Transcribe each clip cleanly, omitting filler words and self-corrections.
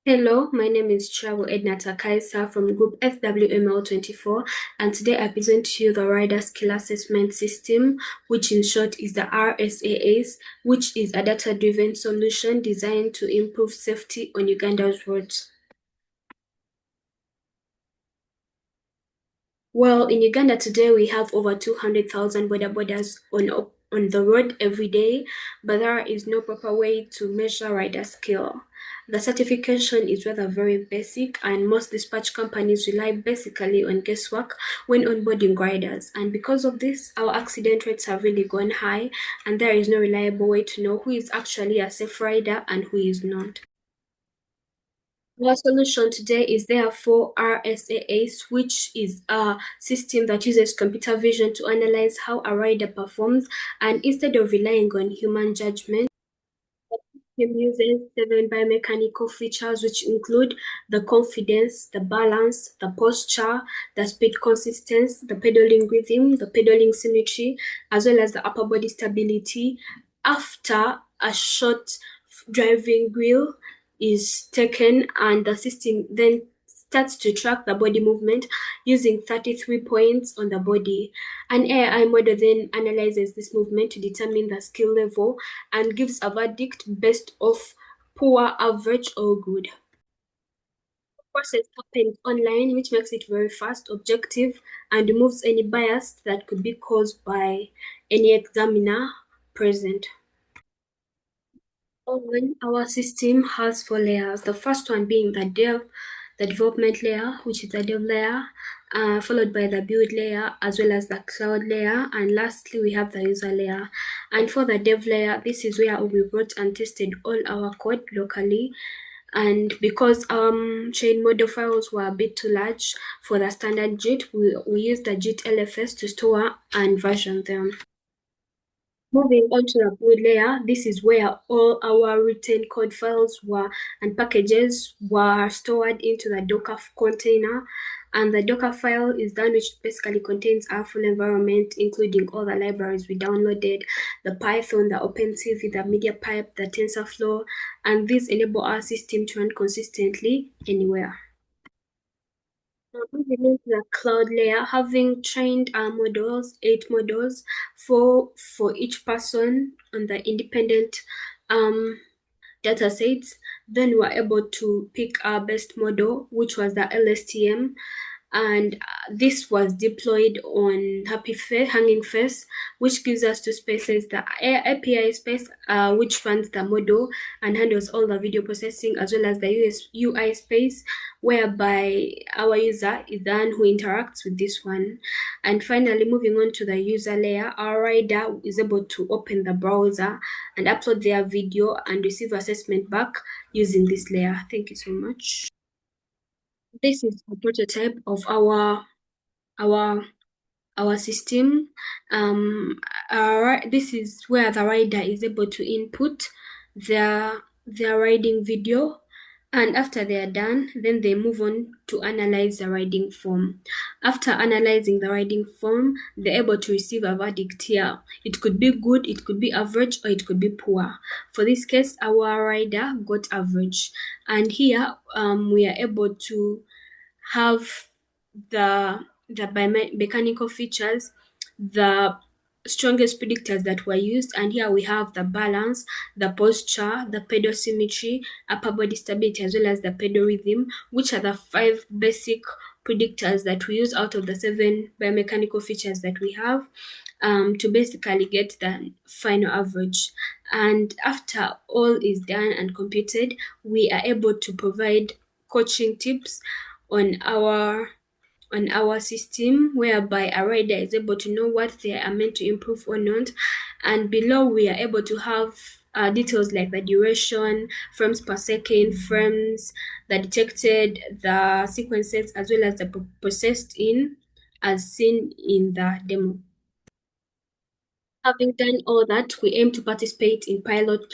Hello, my name is Travel Edna Takaisa from Group FWML24, and today I present to you the Rider Skill Assessment System, which in short is the RSAS, which is a data-driven solution designed to improve safety on Uganda's roads. Well, in Uganda today, we have over 200,000 bodabodas on the road every day, but there is no proper way to measure rider skill. The certification is rather very basic, and most dispatch companies rely basically on guesswork when onboarding riders. And because of this, our accident rates have really gone high, and there is no reliable way to know who is actually a safe rider and who is not. Our solution today is therefore RSAS, which is a system that uses computer vision to analyze how a rider performs, and instead of relying on human judgment, it uses 7 biomechanical features which include the confidence, the balance, the posture, the speed consistency, the pedaling rhythm, the pedaling symmetry, as well as the upper body stability after a short driving wheel is taken, and the system then starts to track the body movement using 33 points on the body. An AI model then analyzes this movement to determine the skill level and gives a verdict based off poor, average, or good. The process happens online, which makes it very fast, objective, and removes any bias that could be caused by any examiner present. Our system has 4 layers. The first one being the development layer, which is the dev layer, followed by the build layer, as well as the cloud layer, and lastly we have the user layer. And for the dev layer, this is where we wrote and tested all our code locally. And because chain model files were a bit too large for the standard JIT, we used the JIT LFS to store and version them. Moving on to the build layer, this is where all our written code files and packages were stored into the Docker container. And the Docker file is done, which basically contains our full environment, including all the libraries we downloaded, the Python, the OpenCV, the MediaPipe, the TensorFlow, and these enable our system to run consistently anywhere. Moving into the cloud layer, having trained our models, 8 models, for each person on the independent data sets, then we're able to pick our best model, which was the LSTM, and this was deployed on Hanging Face, which gives us 2 spaces: the API space, which runs the model and handles all the video processing, as well as the UI space, whereby our user is the one who interacts with this one. And finally, moving on to the user layer, our rider is able to open the browser and upload their video and receive assessment back using this layer. Thank you so much. This is a prototype of our our system. This is where the rider is able to input their riding video, and after they are done, then they move on to analyze the riding form. After analyzing the riding form, they're able to receive a verdict here. It could be good, it could be average, or it could be poor. For this case, our rider got average, and here we are able to have the biomechanical features, the strongest predictors that were used, and here we have the balance, the posture, the pedal symmetry, upper body stability, as well as the pedal rhythm, which are the 5 basic predictors that we use out of the 7 biomechanical features that we have, to basically get the final average. And after all is done and computed, we are able to provide coaching tips on our system, whereby a rider is able to know what they are meant to improve or not. And below we are able to have details like the duration, frames per second, frames, the detected, the sequences, as well as the processed in, as seen in the demo. Having done all that, we aim to participate in pilot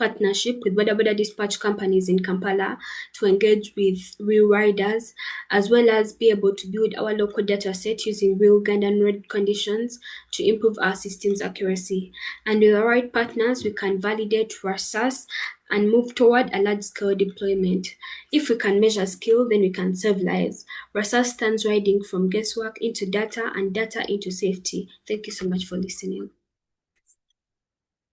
partnership with boda dispatch companies in Kampala to engage with real riders, as well as be able to build our local data set using real Ugandan road conditions to improve our system's accuracy. And with the right partners, we can validate RASAS and move toward a large-scale deployment. If we can measure skill, then we can save lives. Rasa stands riding from guesswork into data and data into safety. Thank you so much for listening.